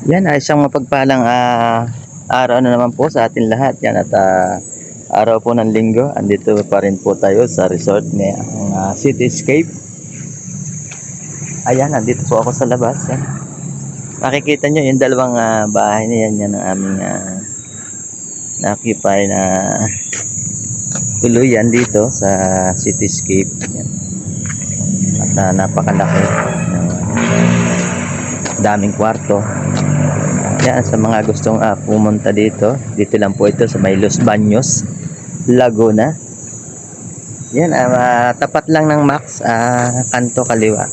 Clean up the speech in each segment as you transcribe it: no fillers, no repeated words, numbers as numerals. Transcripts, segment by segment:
Yan ay isang mapagpalang araw na naman po sa atin lahat. Yan at araw po ng linggo. Andito pa rin po tayo sa resort ni Cityscape. Ayan, andito po ako sa labas. Yan. Makikita nyo yung dalawang bahay na yan. Yan ang aming na-occupy na tuluyan dito sa Cityscape. Yan. At napakalaki. Daming kwarto. Yan, sa mga gustong pumunta dito lang po ito sa may Los Baños, Laguna. Yan, tapat lang ng Max, kanto kaliwa.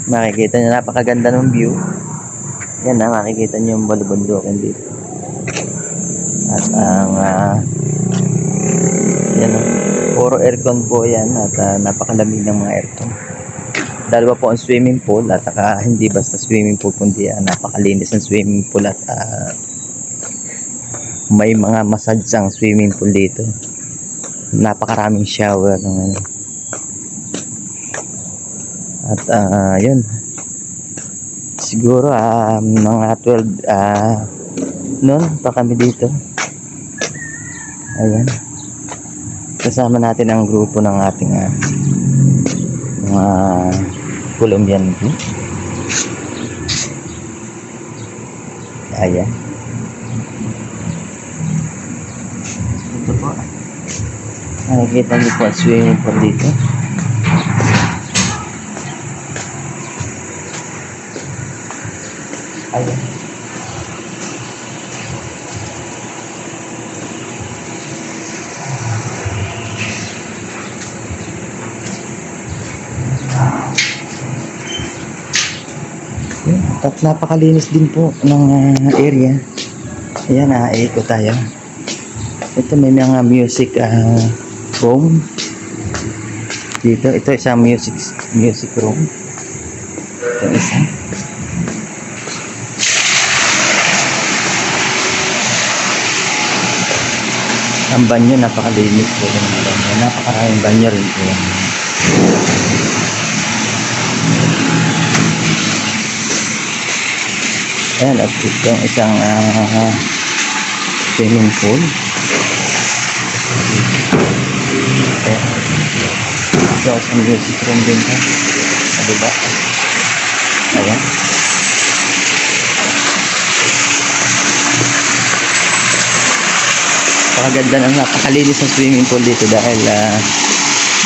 Makikita nyo, napakaganda ng view. Yan, makikita nyo yung balubundukin dito. At ang yan, puro aircon po yan. At napakalamig ng mga aircon. Dalawa po ang swimming pool at hindi basta swimming pool kundi napakalinis ng swimming pool at may mga massage ang swimming pool dito. Napakaraming shower ng at yun siguro mga 12 noon pa kami dito. Ayan, kasama natin ang grupo ng ating mga Colombian. Ayan, ito po, nakikita niyo po ang swimming pool dito. Ayan, at napakalinis din po ng area. Ayan, ikot tayo. Ito may mga music room dito. Ito isang music room. Ito isa. Ang banyo napakalinis po ng banyo. Napakaraming banyo rin po. Ayan, at itong isang swimming pool. Ayan. Ito isang music room din po. Diba? Ayan. Napakaganda ng napakalinis ng swimming pool dito dahil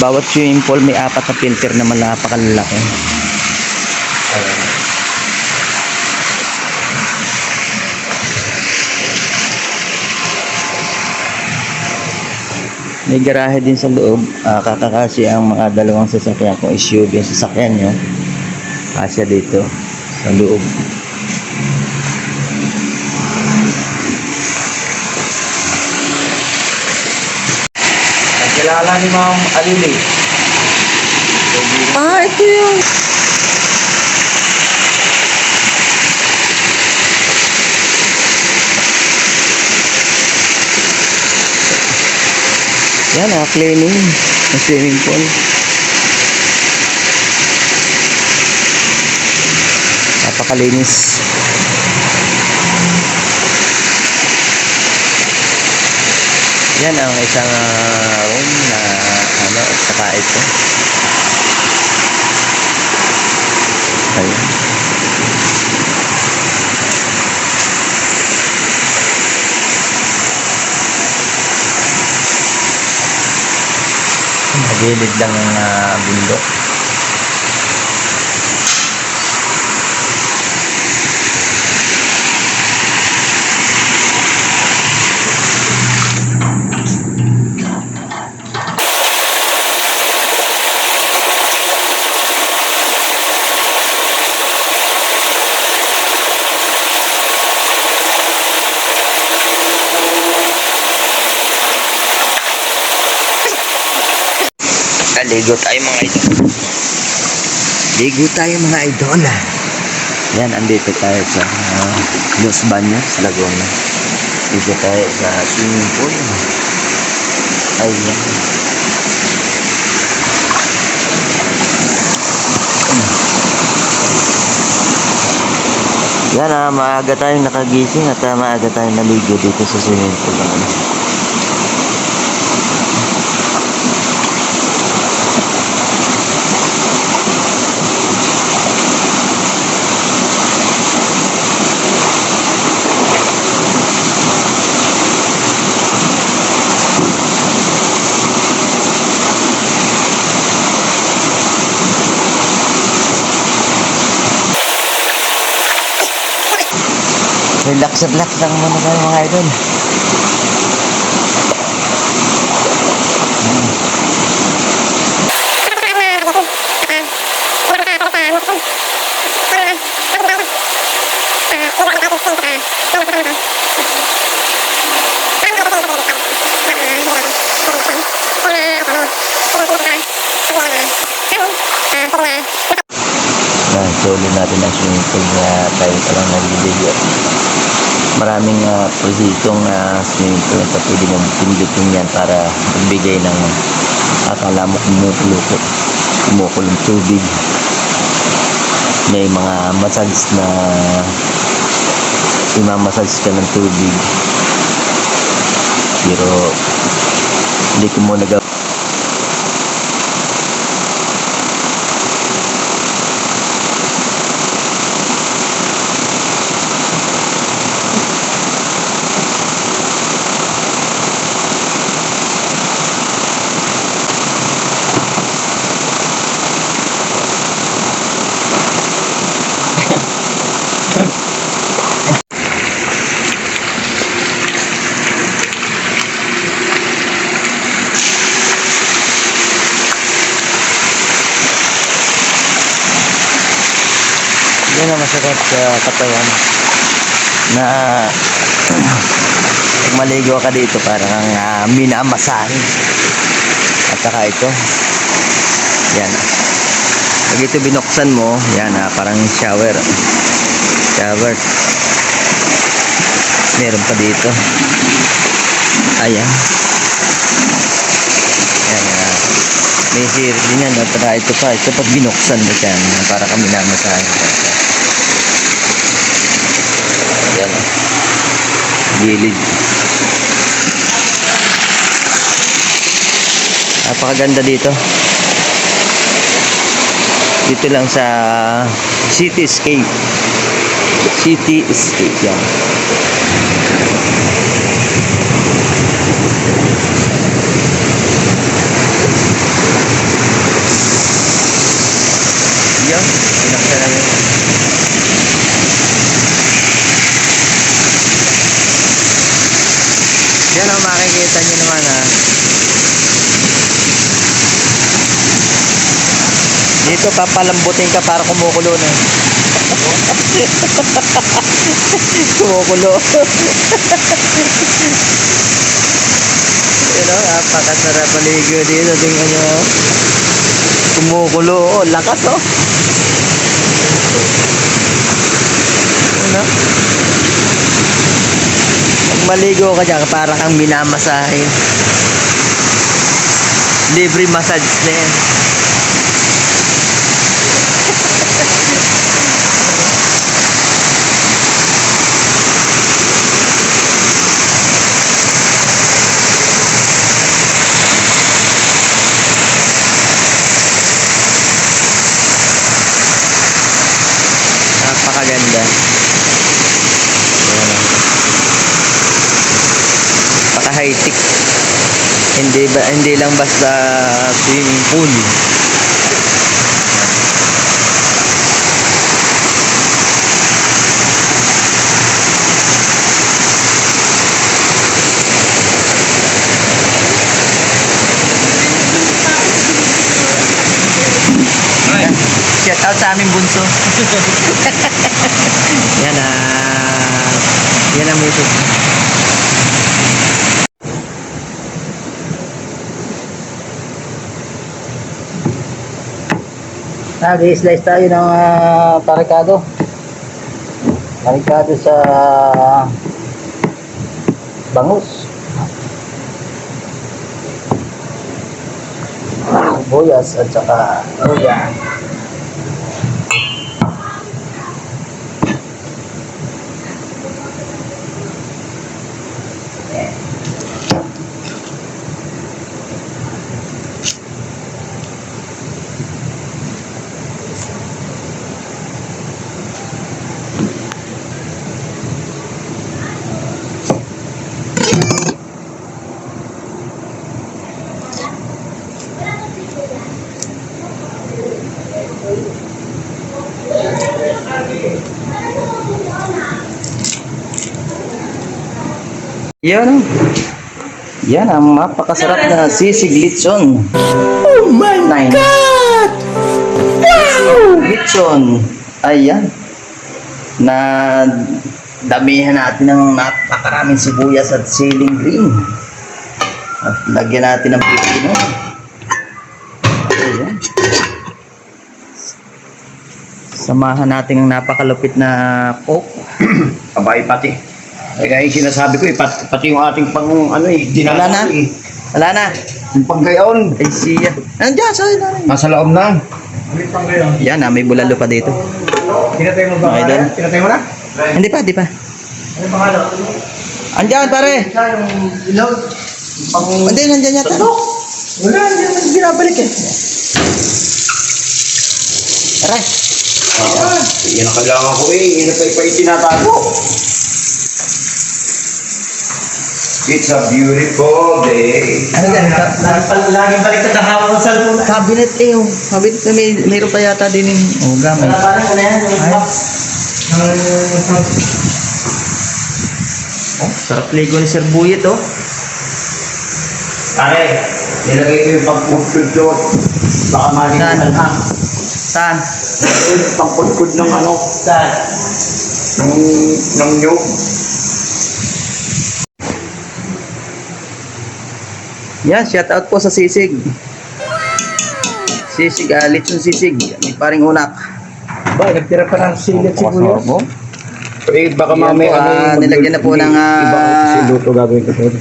bawat swimming pool may 4 na filter na napakalaki. Ayan. May garahe din sa loob, kakakasi ang mga dalawang sasakyan. Kung SUV yung sasakyan nyo, kasya dito sa loob. Kilala ni Ma'am Alili. Ito yung yan, cleaning ng swimming pool. Napakalinis. Yan ang isang room na at saka ito. Ayan. Magilid lang ang bundok. Ligo tayo mga idol. Ligo tayo mga idol. Yan, andito tayo sa Los Baños, Laguna. Dito tayo sa swimming pool. Ayan. Yan maaga tayong nakagising at maaga tayong naligo dito sa swimming pool. Relax lang muna tayo mga idol. Solo natin ang swimming pool na tayo parang nagliligo. Maraming prositong swimming pool na pwede mong pindutin yan para magbigay ng akala mo kumukulong tubig. May mga massage na imamassage ka ng tubig, pero hindi ko muna gawin. Yan ang masakit sa katawan na pag maligo ka dito parang minamasahe. At saka ito, yan, pag ito binuksan mo, yan parang shower. Meron pa dito, ayan, yan, may sir din yan. Para ito pag binuksan mo yan, para kami minamasahe. Yan, gilid. Napakaganda dito. Dito lang sa Cityscape yan. Yan, pinakita namin. Yan ang makikita nyo naman dito papalambutin ka para kumukulo na. Kumukulo. Napakasarap maligo dito. Tingnan nyo. Kumukulo. Lakas ano? Pag maligo ka dyan, para kang minamasahe. Libre massage na yan. Napakaganda. Paka-high-tech. Hindi lang basta swimming pool. Shout out sa aming bunso. Yan ang music. Nag-i-slice tayo ng tarikado. Tarikado sa bangus. Buyas at saka luya. Yan. Yan ang mapakasarap na sisig lechon. Oh my God! Wow! Lechon. Ayan. Na damihan natin ng napakaraming sibuyas at siling green. At lagyan natin ng pipino. Ayan. Samahan natin ang napakalupit na coke. Abay pati. Kaya yung sinasabi ko pati yung ating pang ano Wala na. Wala na. Yung panggayon. Ay siya. Nandiyan sa ilalim. Nasa loob na. Yan may bulalo pa dito. Pinatay mo ba? Idol. Pinatay mo na? Hindi pa, di pa. Ano pangalan? Andiyan pare. Yung ilaw. Hindi, nandiyan yata. Wala, hindi naman binabalik eh. Aray. Yan ang kailangan ko eh. Yan pa itinatago. It's a beautiful day. Ano yan? Laging balik na hawak ng cellphone. Cabinet eh. Oh. Cabinet na mayroon pa yata din yung... Oh, gamay. Parang ko na yan. Oh, sarap ligo ni Sir Buyet oh. Pare, nilagay ko yung pagpudkod doon. Baka malimutan ha. Saan? Yung pagpudkod ng ano. Saan? Ng nyug. Yan, shout out po sa sisig. Sisig, lechon sisig. May paring unak. Ba, nagtira pa ng silit siguro. Opo. Eh, baka Yan mamaya po, nilagyan na po ng ibang siluto gagawin ko doon.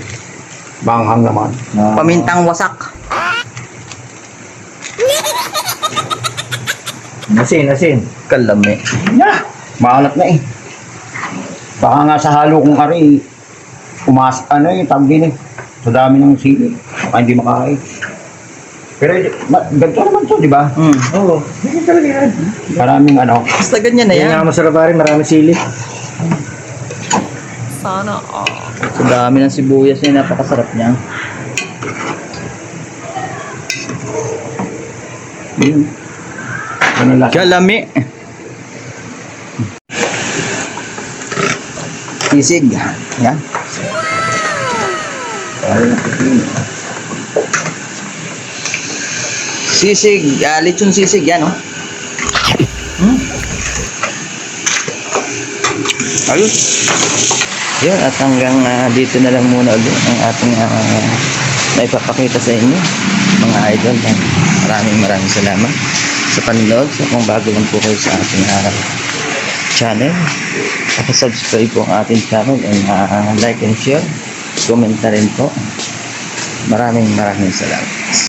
Banghang naman. pamintang wasak. Asin. Kalami. Yeah, maalat na eh. Baka nga sa halo kong ari, tawag din eh. Sa dami ng sili. Baka hindi makakain. Pero ganito naman to, di ba? Oo. Hindi talaga yan. Maraming ano. Basta ganyan na yan. Yung nga masarap pa rin, maraming sili. Sana Sa dami ng sibuyas niya, napakasarap niya. Ano lang. Kalami. Sisig. Yan. Sisig, lechon sisig yan, oh. Ayos. Yun, at hanggang dito na lang muna ulit ang ating naipapakita sa inyo, mga idol. Maraming salamat sa panonood. So, kung bago lang po kayo sa ating channel, subscribe po ang ating channel and like and share. Comment na rin po. Maraming salamat.